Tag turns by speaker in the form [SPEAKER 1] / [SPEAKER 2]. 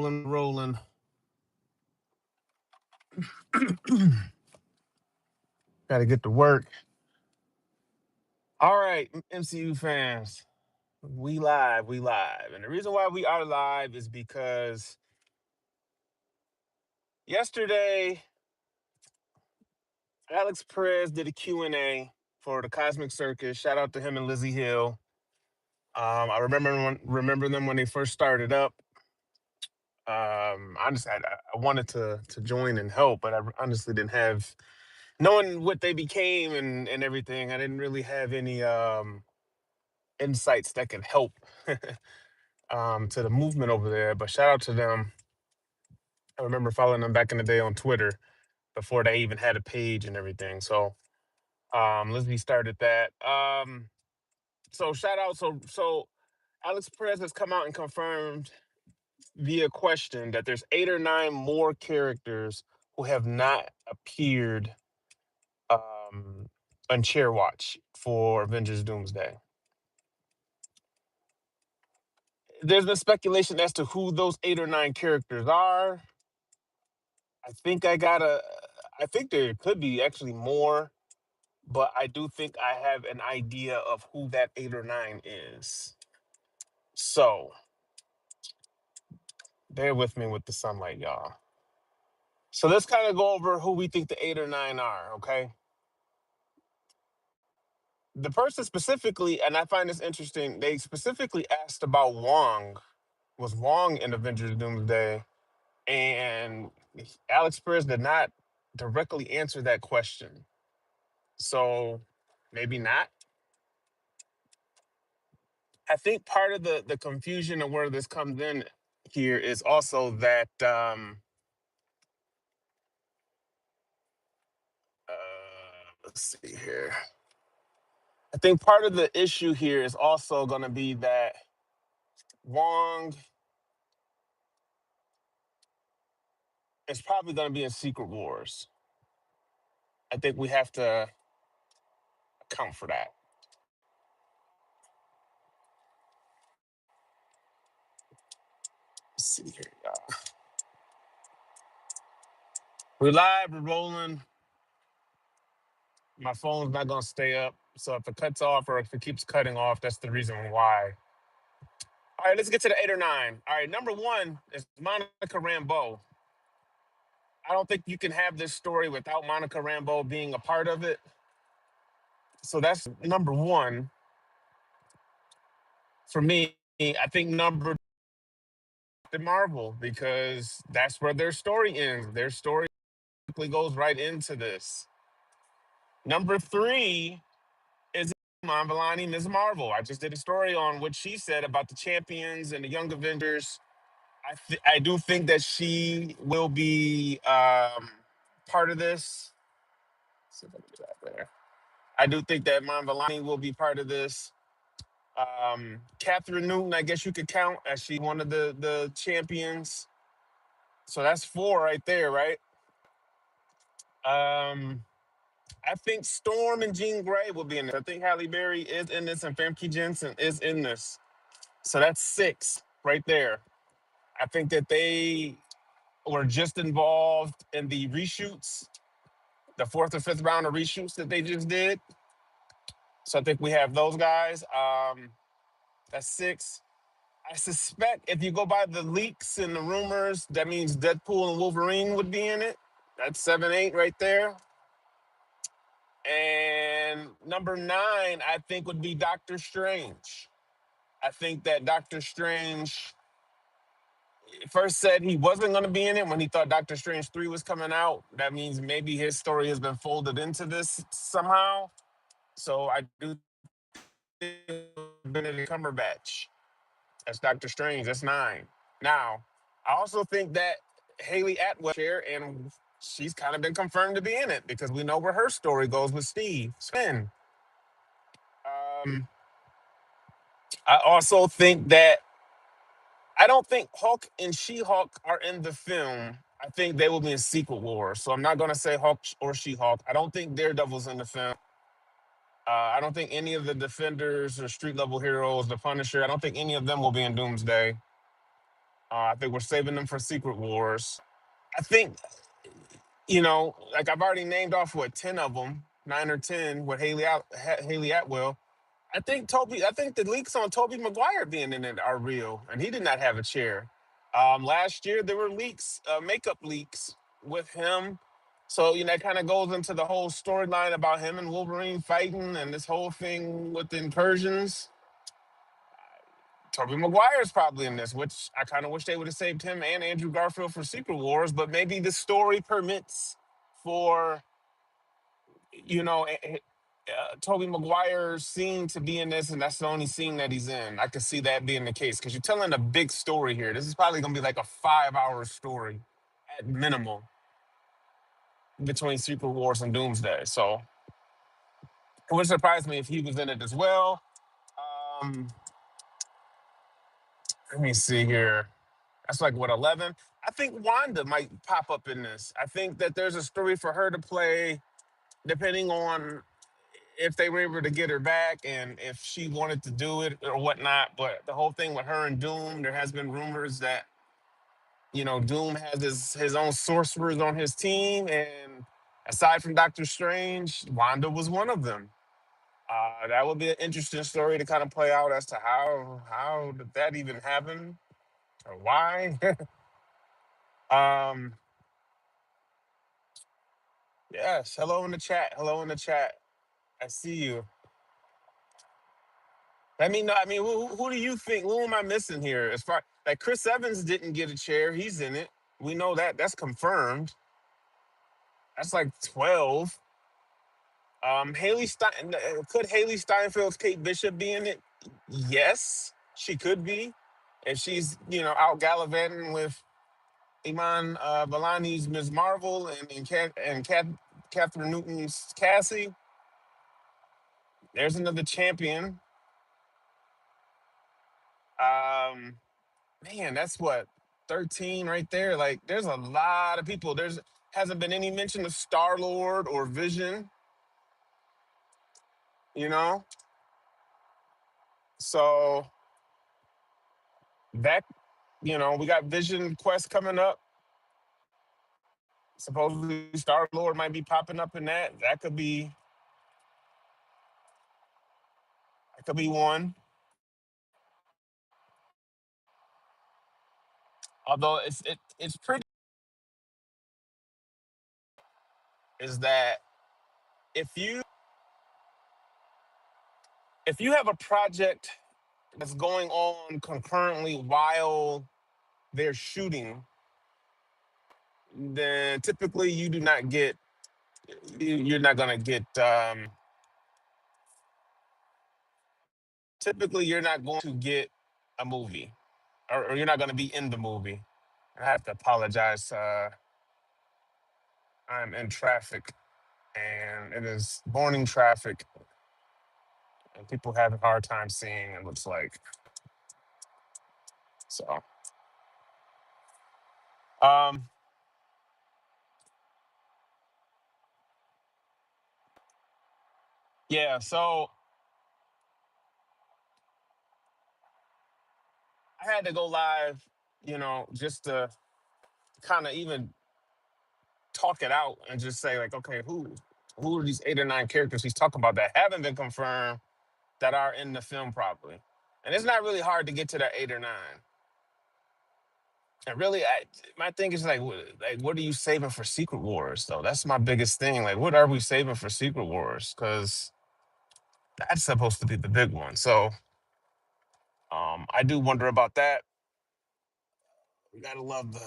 [SPEAKER 1] Rolling. Got to get to work. All right, MCU fans, we live. And the reason why we are live is because yesterday, Alex Perez did a Q&A for the Cosmic Circus. Shout out to him and Lizzie Hill. I remember them when they first started up. I wanted to join and help, but I honestly didn't have knowing what they became and everything. I didn't really have any insights that could help to the movement over there. But shout out to them. I remember following them back in the day on Twitter before they even had a page and everything. So Lizzie started that. So shout out. So Alex Perez has come out and confirmed via question that there's 8 or 9 more characters who have not appeared um, on Chair Watch for Avengers Doomsday. There's been speculation as to who those 8 or 9 characters are. I think I got a. I think there could be actually more, but I do think I have an idea of who that 8 or 9 is. So bear with me with the sunlight, y'all. So let's kind of go over who we think the 8 or 9 are. Okay, the person specifically, and I find this interesting. They specifically asked about Wong. Was Wong in Avengers Doomsday? And Alex Perez did not directly answer that question. So maybe not. I think part of the confusion of where this comes in here is also that let's see here. I think part of the issue here is also going to be that Wong is probably going to be in Secret Wars. I think we have to account for that. Let's see here, y'all. We're live, we're rolling. My phone's not going to stay up. So if it cuts off or if it keeps cutting off, that's the reason why. All right, let's get to the 8 or 9. All right, number 1 is Monica Rambeau. I don't think you can have this story without Monica Rambeau being a part of it. So that's number 1 for me. I think number the Marvel, because that's where their story ends. Their story goes right into this. Number 3 is Iman Vellani, Ms. Marvel. I just did a story on what she said about the Champions and the Young Avengers. I do think that she will be part of this. Let's see if I can do that there. I do think that Iman Vellani will be part of this. Catherine Newton, I guess you could count as she one of the champions. So that's 4 right there, right? I think Storm and Jean Grey will be in this. I think Halle Berry is in this and Famke Jensen is in this. So that's 6 right there. I think that they were just involved in the reshoots, the 4th or 5th round of reshoots that they just did. So I think we have those guys. That's 6. I suspect if you go by the leaks and the rumors, that means Deadpool and Wolverine would be in it. That's 7, 8 right there. And number 9, I think, would be Doctor Strange. I think that Doctor Strange first said he wasn't going to be in it when he thought Doctor Strange 3 was coming out. That means maybe his story has been folded into this somehow. So I do think Benedict Cumberbatch. That's Doctor Strange. That's 9. Now, I also think that Haley Atwell here, and she's kind of been confirmed to be in it because we know where her story goes with Steve Spin. I also think that I don't think Hulk and She-Hulk are in the film. I think they will be in Secret Wars. So I'm not going to say Hulk or She-Hulk. I don't think Daredevil's in the film. I don't think any of the Defenders or street level heroes, the Punisher, I don't think any of them will be in Doomsday. I think we're saving them for Secret Wars. I think, like I've already named off what 10 of them, 9 or 10 with Haley Atwell. I think the leaks on Toby Maguire being in it are real, and he did not have a chair. Last year there were leaks, makeup leaks with him. So that kind of goes into the whole storyline about him and Wolverine fighting, and this whole thing with the incursions. Toby Maguire's probably in this, which I kind of wish they would have saved him and Andrew Garfield for Secret Wars. But maybe the story permits for Toby Maguire's scene to be in this, and that's the only scene that he's in. I could see that being the case because you're telling a big story here. This is probably gonna be like a 5-hour story at minimum between Secret Wars and Doomsday. So it would surprise me if he was in it as well. Um, Let me see here. That's like what 11. I think Wanda might pop up in this. I think that there's a story for her to play, depending on if they were able to get her back and if she wanted to do it or whatnot. But the whole thing with her and Doom, there has been rumors that Doom has his own sorcerers on his team, and aside from Doctor Strange, Wanda was one of them. That would be an interesting story to kind of play out as to how did that even happen or why. um, yes, hello in the chat. Hello in the chat. I see you. Let me know. I mean, who do you think? Who am I missing here? As far like Chris Evans didn't get a chair, he's in it. We know that. That's confirmed. That's like 12. Haley Stein could Haley Steinfeld's Kate Bishop be in it? Yes, she could be. If she's out gallivanting with Iman Vellani's Ms. Marvel and Catherine Newton's Cassie, there's another champion. Um, Man, that's what 13 right there. Like, there's a lot of people. There's hasn't been any mention of Star Lord or Vision. You know, so that we got Vision Quest coming up. Supposedly, Star Lord might be popping up in that. That could be one. Although it's pretty is that if you if you have a project that's going on concurrently while they're shooting, then typically you're not gonna get typically you're not going to get a movie, or you're not gonna be in the movie. I have to apologize. I'm in traffic, and it is morning traffic, and people have a hard time seeing. It looks like so. Um, yeah. So I had to go live, just to kind of even talk it out and just say like, okay, who are these 8 or 9 characters he's talking about that haven't been confirmed that are in the film properly? And it's not really hard to get to that 8 or 9. And really, my thing is like, what are you saving for Secret Wars though? That's my biggest thing. Like, what are we saving for Secret Wars? Because that's supposed to be the big one. So, I do wonder about that. We gotta love the